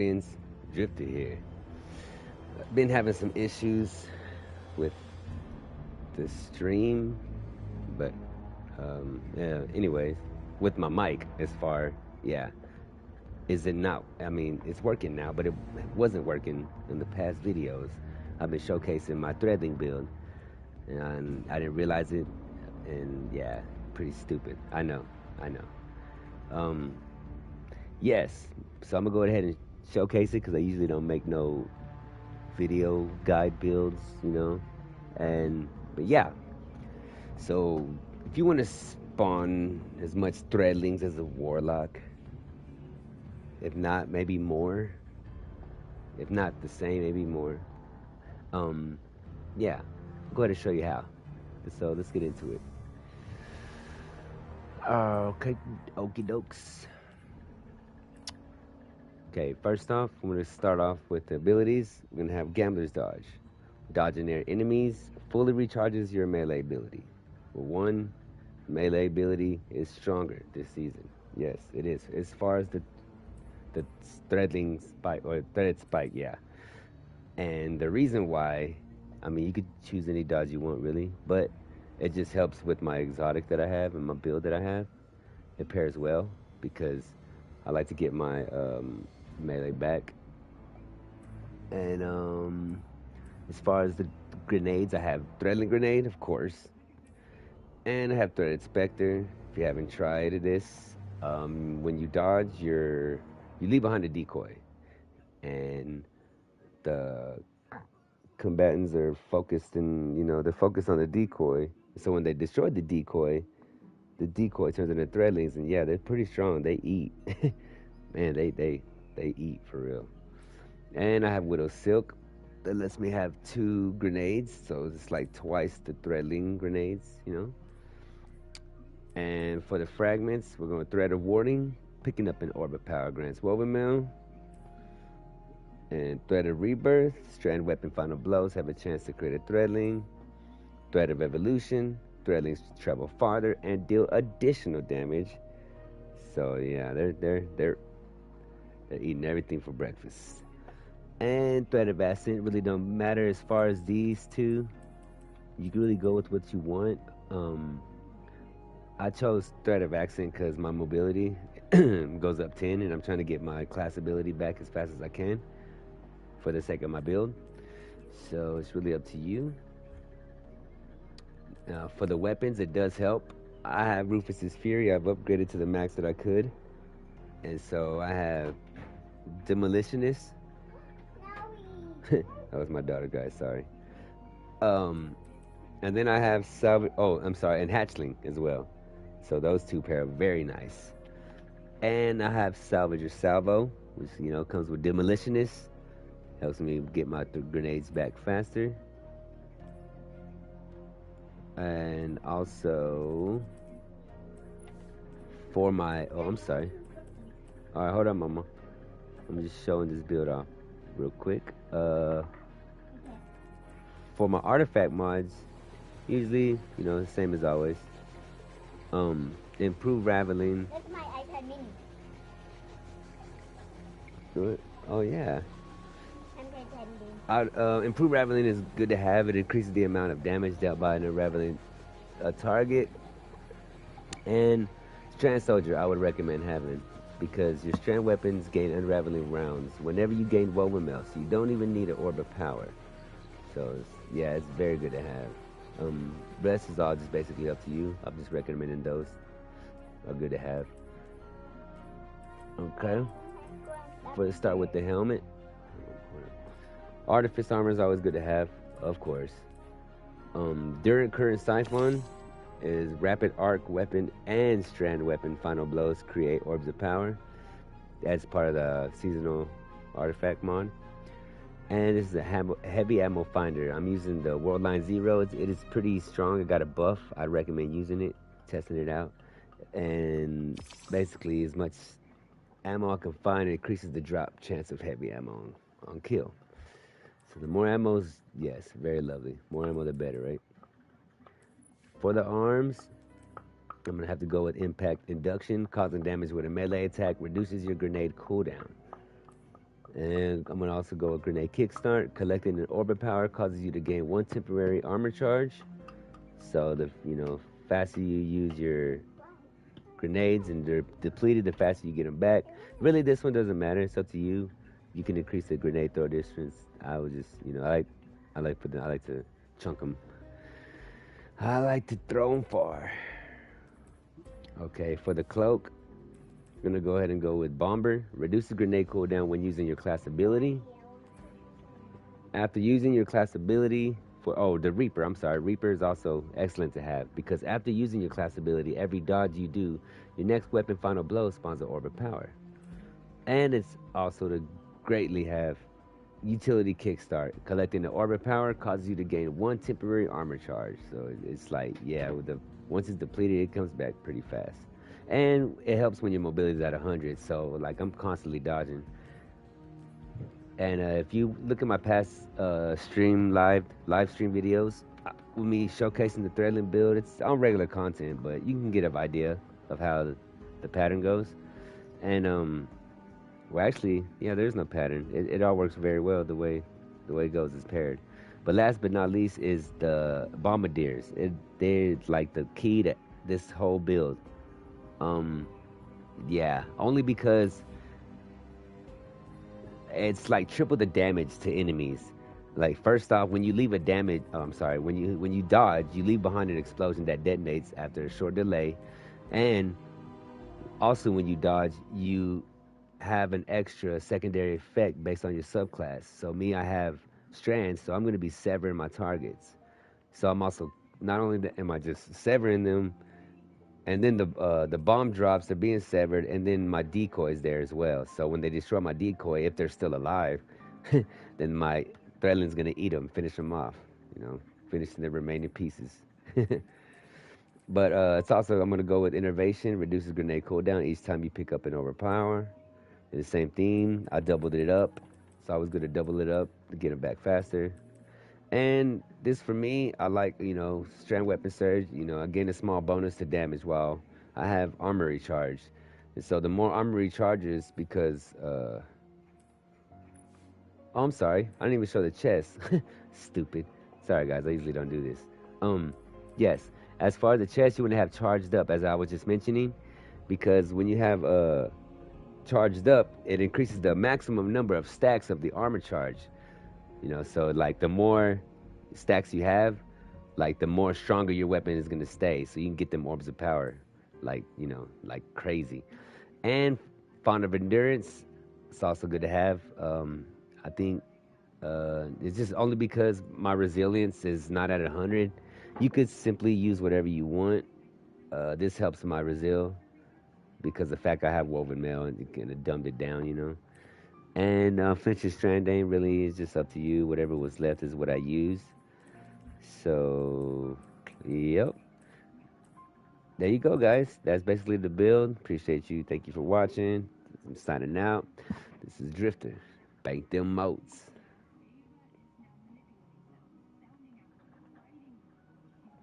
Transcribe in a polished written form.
Experience Drifter here. I've been having some issues with the stream, but yeah. Anyways, with my mic, as far yeah, is it not? I mean, it's working now, but it wasn't working in the past videos. I've been showcasing my Threadling build, and I didn't realize it, and yeah, pretty stupid. I know. Um, yes, so I'm gonna go ahead and showcase it because I usually don't make no video guide builds, and but yeah. So if you want to spawn as much threadlings as a warlock, if not maybe more, if not the same, maybe more. Um, yeah, I'll go ahead and show you how. So let's get into it. Okay, okie dokes. Okay, first off, I'm gonna start off with the abilities. We're gonna have Gambler's Dodge. Dodging their enemies fully recharges your melee ability. For one, melee ability is stronger this season. Yes, it is. As far as the threadling spike or threaded spike, yeah. And the reason why, I mean, you could choose any dodge you want, really, but it just helps with my exotic that I have and my build that I have. It pairs well because I like to get my melee back. And as far as the grenades, I have Threadling Grenade, of course, and I have Threaded Spectre. If you haven't tried this, when you dodge, you leave behind a decoy, and the combatants are focused and they're focused on the decoy. So when they destroy the decoy turns into threadlings, and yeah, they're pretty strong. They eat, man. They eat for real. And I have Widow Silk that lets me have two grenades, so it's like twice the threadling grenades. And for the fragments, we're going to Thread of Warding, picking up an Orbit Power grants Woven Mail, and Thread of Rebirth, Strand Weapon Final Blows have a chance to create a Threadling. Thread of Evolution, Threadlings travel farther and deal additional damage. So yeah, they're eating everything for breakfast. And Thread of Ascent really don't matter as far as these two. You can really go with what you want. I chose Thread of Accent because my mobility goes up 10, and I'm trying to get my class ability back as fast as I can for the sake of my build. So it's really up to you. For the weapons, it does help. I have Rufus's Fury. I've upgraded to the max that I could. And so I have Demolitionist. That was my daughter, guys. Sorry. Um, and then I have I'm sorry, and Hatchling as well. So those two pair are very nice. And I have Salvager Salvo, which comes with Demolitionist. Helps me get my grenades back faster. And also for my I'm sorry. All right, hold on, mama. I'm just showing this build off real quick. For my artifact mods, usually the same as always. Improve raveling. That's my iPad mini. Good. Oh yeah. I'm pretending. Improve raveling is good to have. It increases the amount of damage dealt by an unraveling target. And Strand Soldier, I would recommend having because your strand weapons gain unraveling rounds whenever you gain woven mail, so you don't even need an orb of power. So it's very good to have. Rest is all just basically up to you. I'm just recommending those are good to have. Okay. For start with the helmet, Artifice armor is always good to have, of course. During current Siphon is Rapid Arc Weapon and Strand Weapon Final Blows create Orbs of Power. That's part of the seasonal artifact mod. And this is a heavy ammo finder. I'm using the World Line Zero. It is pretty strong. It got a buff. I recommend using it, testing it out. And basically, as much ammo I can find, it increases the drop chance of heavy ammo on kill. So the more ammo, yes, very lovely. More ammo, the better, right? For the arms, I'm going to have to go with Impact Induction. Causing damage with a melee attack reduces your grenade cooldown. And I'm gonna also go with grenade kickstart. Collecting an orbit power causes you to gain one temporary armor charge. So the faster you use your grenades and they're depleted, the faster you get them back. Really, this one doesn't matter. It's up to you. You can increase the grenade throw distance. I would just I like to chunk them. I like to throw them far. Okay, for the cloak, I'm gonna go ahead and go with Bomber. Reduce the grenade cooldown when using your class ability. After using your class ability the Reaper, I'm sorry, Reaper is also excellent to have because after using your class ability, every dodge you do, your next weapon final blow spawns an orbit power. And it's also to greatly have utility kickstart. Collecting the orbit power causes you to gain one temporary armor charge. So it's like, yeah, once it's depleted, it comes back pretty fast. And it helps when your mobility is at 100. So like I'm constantly dodging. And if you look at my past live stream videos with me showcasing the Threadling build, it's on regular content, but you can get an idea of how the pattern goes. And well, actually, yeah, there's no pattern. It all works very well the way it goes is paired. But last but not least is the Bombardiers. They're like the key to this whole build. Yeah, only because it's like triple the damage to enemies. Like first off, when you leave a damage, I'm sorry, when you dodge, you leave behind an explosion that detonates after a short delay, and also when you dodge, you have an extra secondary effect based on your subclass. So me, I have Strand, so I'm going to be severing my targets. So I'm also not only am I just severing them, and then the bomb drops, they're being severed, and then my decoy's there as well. So when they destroy my decoy, if they're still alive, then my Threadling's gonna eat them, finish them off, finishing the remaining pieces. But it's also I'm gonna go with innervation, reduces grenade cooldown each time you pick up an overpower. And the same theme, I doubled it up, so I was gonna double it up to get them back faster. And this for me, I like, strand weapon surge. I gain a small bonus to damage while I have armor recharge. And so the more armor recharges, because oh, I'm sorry, I didn't even show the chest. Stupid. Sorry guys, I usually don't do this. Yes. As far as the chest, you want to have charged up, as I was just mentioning, because when you have charged up, it increases the maximum number of stacks of the armor charge. So like the more stacks you have, like the more stronger your weapon is gonna stay. So you can get them orbs of power, like like crazy. And font of endurance, it's also good to have. I think it's just only because my resilience is not at 100. You could simply use whatever you want. This helps my resil because the fact I have woven mail and it kind of dumbed it down. And Finch's Strand Dane really is just up to you. Whatever was left is what I used. So, yep. There you go, guys. That's basically the build. Appreciate you. Thank you for watching. I'm signing out. This is Drifter. Bank them moats.